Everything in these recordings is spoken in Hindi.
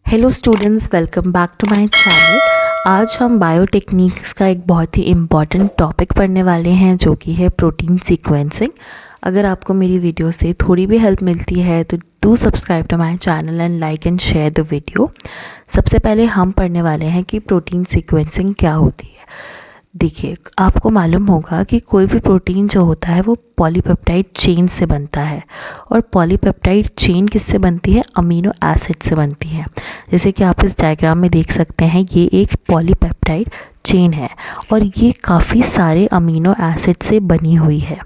Hello students, welcome back to my channel. आज हम बायोटेक्निक्स का एक बहुत ही इम्पॉर्टेंट टॉपिक पढ़ने वाले हैं जो कि है प्रोटीन सीक्वेंसिंग। अगर आपको मेरी वीडियो से थोड़ी भी हेल्प मिलती है तो do subscribe to my channel and like and share the video. सबसे पहले हम पढ़ने वाले हैं कि प्रोटीन सीक्वेंसिंग क्या होती है। देखिए, आपको मालूम होगा कि कोई भी प्रोटीन जो होता है वो पॉलीपेप्टाइड चेन से बनता है, और पॉलीपेप्टाइड चेन किससे बनती है? अमीनो एसिड से बनती है। जैसे कि आप इस डायग्राम में देख सकते हैं, ये एक पॉलीपेप्टाइड चेन है और ये काफ़ी सारे अमीनो एसिड से बनी हुई है।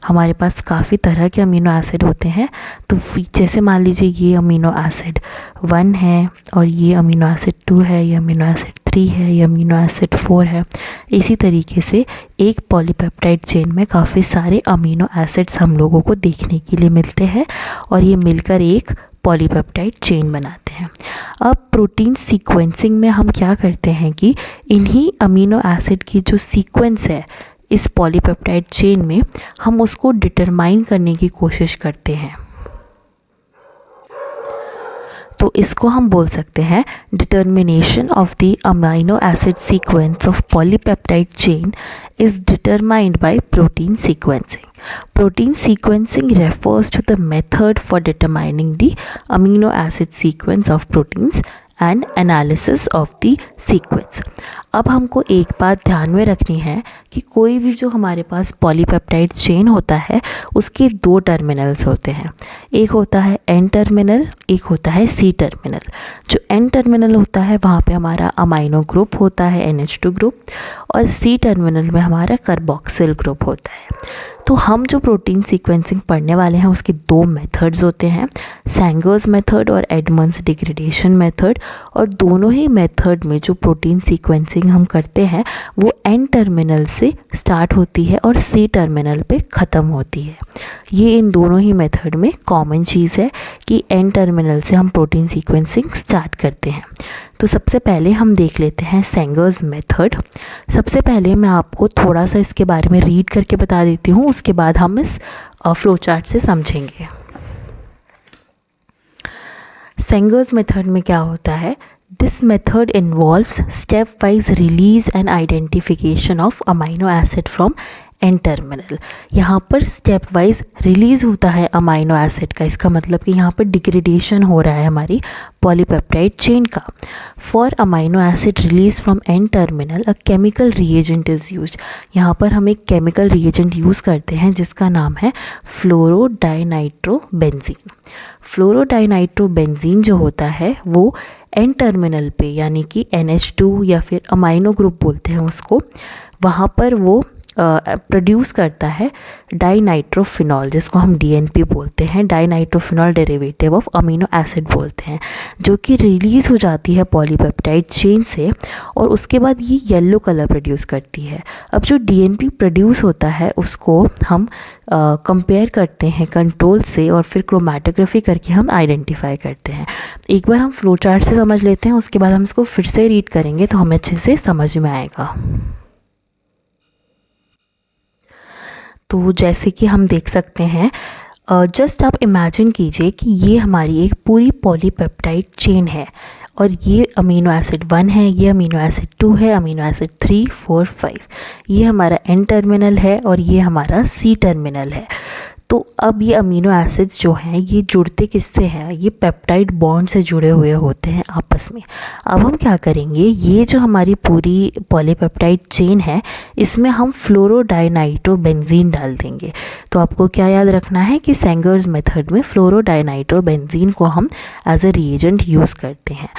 हमारे पास काफ़ी तरह के अमीनो एसिड होते हैं। तो जैसे मान लीजिए ये अमीनो एसिड 1 है, और ये अमीनो एसिड 2 है, ये अमीनो एसिड 3 है, ये अमीनो एसिड 4 है। इसी तरीके से एक पॉलीपेप्टाइड चेन में काफ़ी सारे अमीनो एसिड्स हम लोगों को देखने के लिए मिलते हैं, और ये मिलकर एक पॉलीपेप्टाइड चेन बनाते हैं। अब प्रोटीन सीक्वेंसिंग में हम क्या करते हैं कि इन्हीं अमीनो एसिड की जो सीक्वेंस है इस पॉलीपेप्टाइड चेन में, हम उसको डिटरमाइन करने की कोशिश करते हैं। तो इसको हम बोल सकते हैं determination of the amino acid sequence of polypeptide chain is determined by protein sequencing. Protein sequencing refers to the method for determining the amino acid sequence of proteins and analysis of the sequence. अब हमको एक बात ध्यान में रखनी है कि कोई भी जो हमारे पास पॉलीपेप्टाइड चेन होता है उसके दो टर्मिनल्स होते हैं। एक होता है एन टर्मिनल, एक होता है सी टर्मिनल। जो एन टर्मिनल होता है वहाँ पे हमारा अमाइनो ग्रुप होता है NH2 ग्रुप, और सी टर्मिनल में हमारा कार्बोक्सिल ग्रुप होता है। तो हम जो प्रोटीन सीक्वेंसिंग पढ़ने वाले हैं उसके दो मेथड्स होते हैं, सैंगर्स मेथड और एडमंड्स डिग्रेडेशन मेथड। और दोनों ही मेथड में जो प्रोटीन सीक्वेंसिंग हम करते हैं वो एन टर्मिनल से स्टार्ट होती है और सी टर्मिनल पे ख़त्म होती है। ये इन दोनों ही मेथड में कॉमन चीज़ है कि एन टर्मिनल से हम प्रोटीन सीक्वेंसिंग स्टार्ट करते हैं। तो सबसे पहले हम देख लेते हैं सैंगर्स मेथड। सबसे पहले मैं आपको थोड़ा सा इसके बारे में रीड करके बता देती हूँ, उसके बाद हम इस फ्लो चार्ट से समझेंगे। सैंगर्स मेथड में क्या होता है? This method involves stepwise release and identification of amino acid from N terminal. यहाँ पर स्टेप वाइज रिलीज़ होता है अमाइनो एसिड का। इसका मतलब कि यहाँ पर डिग्रेडेशन हो रहा है हमारी पॉलीपेप्टाइड चेन का। For amino acid release from N terminal a chemical reagent is used. यहाँ पर हम एक केमिकल रिएजेंट यूज़ करते हैं जिसका नाम है फ्लोरोडाइनाइट्रोबेंजीन। फ्लोरोडाइनाइट्रोबेंजीन जो होता है वो एन टर्मिनल पे, यानी कि NH2 या फिर अमाइनो ग्रुप बोलते हैं उसको, वहाँ पर वो प्रोड्यूस करता है डाइनाइट्रोफिनॉल, जिसको हम DNP बोलते हैं, dinitrophenol derivative of amino acid बोलते हैं, जो कि रिलीज़ हो जाती है पॉलीपेप्टाइड चेन से, और उसके बाद ये येलो कलर प्रोड्यूस करती है। अब जो DNP प्रोड्यूस होता है उसको हम कंपेयर करते हैं कंट्रोल से, और फिर क्रोमेटोग्राफी करके हम आइडेंटिफाई करते हैं। एक बार हम फ्लो चार्ट से समझ लेते हैं, उसके बाद हम इसको फिर से रीड करेंगे तो हमें अच्छे से समझ में आएगा। तो जैसे कि हम देख सकते हैं, जस्ट आप इमेजिन कीजिए कि ये हमारी एक पूरी पॉलीपेप्टाइड चेन है, और ये अमीनो एसिड 1 है, ये अमीनो एसिड 2 है, अमीनो एसिड 3, 4, 5। ये हमारा एन टर्मिनल है और ये हमारा सी टर्मिनल है। तो अब ये अमीनो एसिड्स जो हैं ये जुड़ते किससे हैं? ये पेप्टाइड बॉन्ड से जुड़े हुए होते हैं आपस में। अब हम क्या करेंगे, ये जो हमारी पूरी पॉलीपेप्टाइड चेन है इसमें हम फ्लोरोडाइनाइट्रोबेंजीन डाल देंगे। तो आपको क्या याद रखना है कि सैंगर्स मेथड में फ्लोरोडाइनाइट्रोबेंजीन को हम एज अ रिएजेंट यूज़ करते हैं।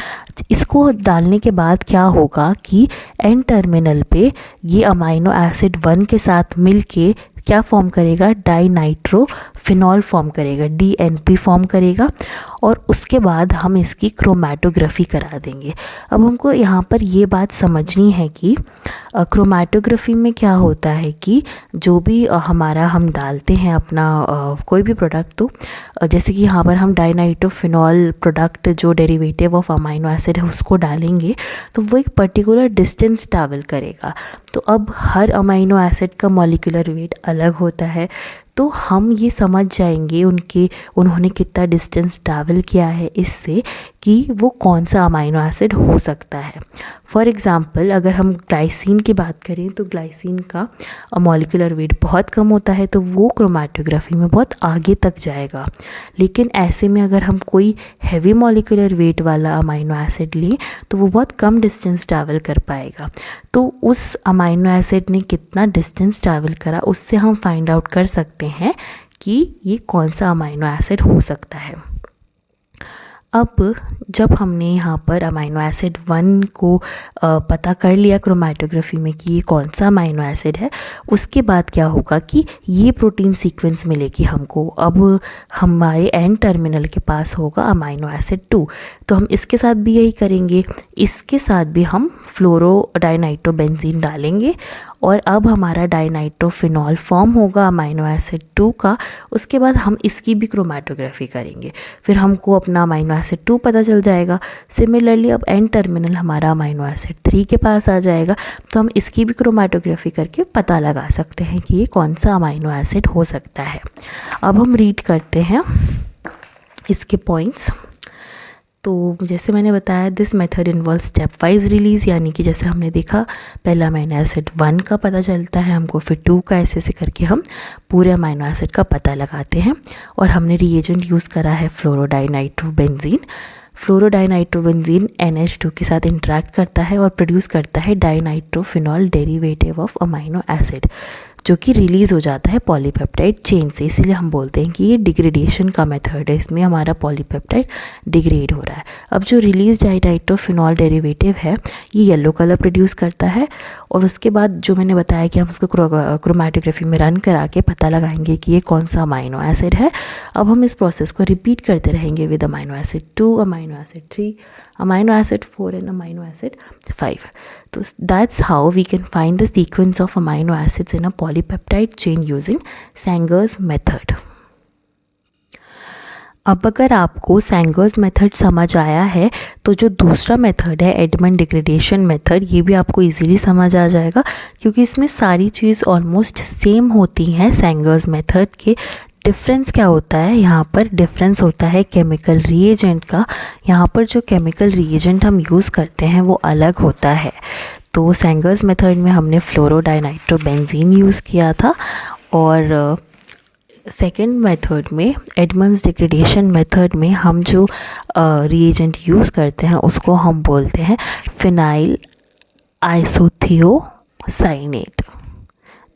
इसको डालने के बाद क्या होगा कि एन टर्मिनल पे ये अमाइनो एसिड 1 के साथ मिलके क्या फॉर्म करेगा? डाइनाइट्रोफिनॉल फॉर्म करेगा, DNP फॉर्म करेगा, और उसके बाद हम इसकी क्रोमेटोग्राफी करा देंगे। अब हमको यहाँ पर ये बात समझनी है कि क्रोमेटोग्राफी में क्या होता है कि जो भी हमारा हम डालते हैं अपना कोई भी प्रोडक्ट, तो जैसे कि यहाँ पर हम डाइनाइट्रोफिनॉल प्रोडक्ट जो डेरिवेटिव ऑफ अमाइनो एसिड है उसको डालेंगे तो वो एक पर्टिकुलर डिस्टेंस ट्रैवल करेगा। तो अब हर अमाइनो एसिड का मॉलिक्यूलर वेट अलग होता है, तो हम ये समझ जाएंगे उन्होंने कितना डिस्टेंस ट्रैवल किया है इससे कि वो कौन सा अमाइनो एसिड हो सकता है। फॉर एग्ज़ाम्पल अगर हम ग्लाइसिन की बात करें तो ग्लाइसिन का मॉलिक्यूलर वेट बहुत कम होता है, तो वो क्रोमैटोग्राफी में बहुत आगे तक जाएगा। लेकिन ऐसे में अगर हम कोई हैवी मॉलिक्यूलर वेट वाला अमाइनो एसिड लें तो वो बहुत कम डिस्टेंस ट्रैवल कर पाएगा। तो उस अमाइनो एसिड ने कितना डिस्टेंस ट्रैवल करा उससे हम फाइंड आउट कर सकते हैं कि ये कौन सा अमाइनो एसिड हो सकता है। अब जब हमने यहाँ पर अमाइनो एसिड 1 को पता कर लिया क्रोमैटोग्राफी में कि ये कौन सा अमाइनो एसिड है, उसके बाद क्या होगा कि ये प्रोटीन सीक्वेंस मिलेगी हमको। अब हमारे एन टर्मिनल के पास होगा अमाइनो एसिड 2, तो हम इसके साथ भी यही करेंगे। इसके साथ भी हम फ्लोरोडाइनाइट्रोबेंजीन डालेंगे और अब हमारा डाइनाइट्रोफिनॉल फॉर्म होगा अमाइनो एसिड 2 का। उसके बाद हम इसकी भी क्रोमैटोग्राफी करेंगे, फिर हमको अपना अमाइनो एसिड 2 पता चल जाएगा। सिमिलरली अब एन टर्मिनल हमारा अमाइनो एसिड 3 के पास आ जाएगा, तो हम इसकी भी क्रोमैटोग्राफी करके पता लगा सकते हैं कि ये कौन सा अमाइनो एसिड हो सकता है। अब हम रीड करते हैं इसके पॉइंट्स। तो जैसे मैंने बताया, this method involve step wise release, यानी कि जैसे हमने देखा पहला अमाइनो एसिड 1 का पता चलता है हमको, फिर 2 का, ऐसे ऐसे करके हम पूरे अमाइनो एसिड का पता लगाते हैं। और हमने रिएजेंट यूज़ करा है फ्लोरोडाइनाइट्रोबेंजीन। फ्लोरोडाइनाइट्रोबेंजीन NH2 के साथ इंटरेक्ट करता है और प्रोड्यूस करता है dinitrophenol derivative of amino acid, जो कि रिलीज़ हो जाता है पॉलीपेप्टाइड चेन से। इसीलिए हम बोलते हैं कि ये डिग्रेडेशन का मेथड है, इसमें हमारा पॉलीपेप्टाइड डिग्रेड हो रहा है। अब जो रिलीज डाइनाइट्रोफिनॉल डेरिवेटिव है ये येलो कलर प्रोड्यूस करता है, और उसके बाद जो मैंने बताया कि हम उसको क्रोमैटोग्राफी में रन करा के पता लगाएंगे कि ये कौन सा अमाइनो एसिड है। अब हम इस प्रोसेस को रिपीट करते रहेंगे with amino acid 2, amino acid 3, amino acid 4 and amino acid 5. So that's how we can find the sequence of amino acids in a polypeptide chain using Sanger's method. अब अगर आपको Sanger's मेथड समझ आया है तो जो दूसरा मेथड है एडमंड डिग्रेडेशन मेथड, ये भी आपको इजीली समझ आ जाएगा, क्योंकि इसमें सारी चीज़ ऑलमोस्ट सेम होती हैं Sanger's मेथड के। डिफरेंस क्या होता है, यहाँ पर डिफरेंस होता है केमिकल रिएजेंट का। यहाँ पर जो केमिकल रिएजेंट हम यूज़ करते हैं वो अलग होता है। तो Sanger's मेथड में हमने फ्लोरोडाइनाइट्रोबेंजीन यूज़ किया था, और सेकेंड मेथड में एडमंड्स डिग्रेडेशन मेथड में हम जो रिएजेंट यूज़ करते हैं उसको हम बोलते हैं फिनाइल आइसोथियोसाइनेट।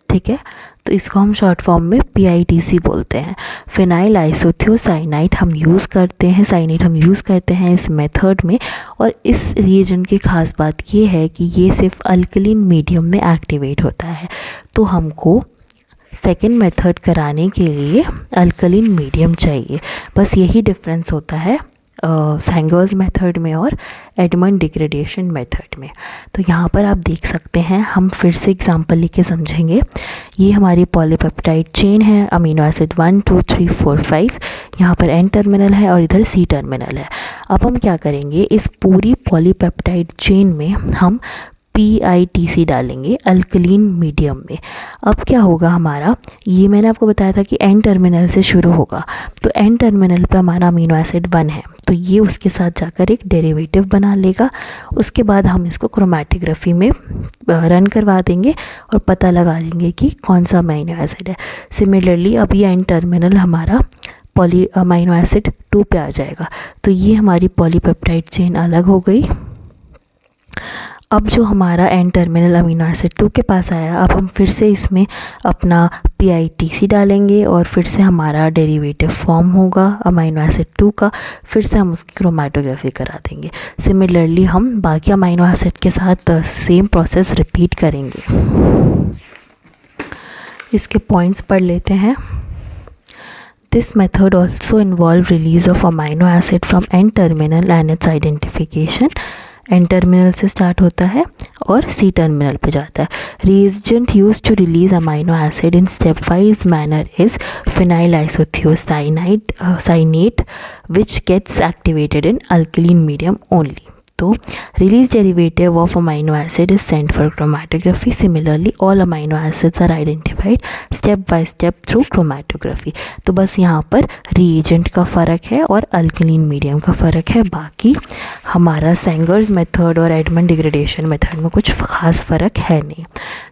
ठीक है, तो इसको हम शॉर्ट फॉर्म में PITC बोलते हैं। फिनाइल आइसोथियोसाइनाइट हम यूज़ करते हैं, साइनेट हम यूज़ करते हैं इस मेथड में। और इस रिएजेंट की ख़ास बात ये है कि ये सिर्फ अल्कलीन मीडियम में एक्टिवेट होता है, तो हमको सेकेंड मेथड कराने के लिए अल्कलीन मीडियम चाहिए। बस यही डिफरेंस होता है Sanger's मेथड में और एडमंड डिग्रेडेशन मेथड में। तो यहाँ पर आप देख सकते हैं, हम फिर से एग्जांपल लेके समझेंगे। ये हमारी पॉलीपेप्टाइड चेन है, अमीनो एसिड 1 2 3 4 5, यहाँ पर N टर्मिनल है और इधर C टर्मिनल है। अब हम क्या करेंगे, इस पूरी पॉलीपेप्टाइड चेन में हम PITC डालेंगे अल्कलीन मीडियम में। अब क्या होगा हमारा, ये मैंने आपको बताया था कि N टर्मिनल से शुरू होगा, तो N टर्मिनल पे हमारा अमीनो एसिड 1 है, तो ये उसके साथ जाकर एक डेरिवेटिव बना लेगा। उसके बाद हम इसको क्रोमैटोग्राफी में रन करवा देंगे और पता लगा लेंगे कि कौन सा अमीनो एसिड है। सिमिलरली अब ये N टर्मिनल हमारा अमीनो एसिड 2 पे आ जाएगा, तो ये हमारी पॉलीपेप्टाइड चेन अलग हो गई। अब जो हमारा N टर्मिनल अमीनो एसिड 2 के पास आया, अब हम फिर से इसमें अपना PITC डालेंगे और फिर से हमारा डेरिवेटिव फॉर्म होगा अमीनो एसिड 2 का। फिर से हम उसकी क्रोमैटोग्राफी करा देंगे। सिमिलरली हम बाकी अमीनो एसिड के साथ सेम प्रोसेस रिपीट करेंगे। इसके पॉइंट्स पढ़ लेते हैं। This method also involve release of amino acid from N terminal and its identification. N terminal से स्टार्ट होता है और C टर्मिनल पे जाता है। Reagent used to release amino acid in stepwise manner is phenyl isothiocyanate which gets activated in alkaline medium only. तो Release derivative of amino acid is sent for chromatography. Similarly, all amino acids are identified step by step through chromatography. तो बस यहाँ पर reagent का फ़र्क है और अल्कलीन मीडियम का फ़र्क है, बाकी हमारा सेंगर्स मेथड और एडमंड डिग्रेडेशन मेथड में कुछ ख़ास फ़र्क है नहीं।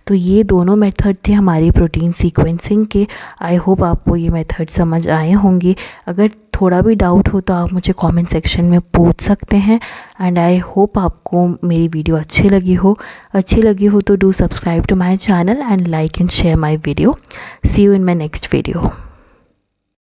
तो ये दोनों मेथड थे हमारी प्रोटीन सीक्वेंसिंग के। आई होप आपको ये मेथड समझ आए होंगे। अगर थोड़ा भी डाउट हो तो आप मुझे कमेंट सेक्शन में पूछ सकते हैं। एंड आई होप आपको मेरी वीडियो अच्छी लगी हो तो do subscribe to my channel and like and share my video. See you in my next video.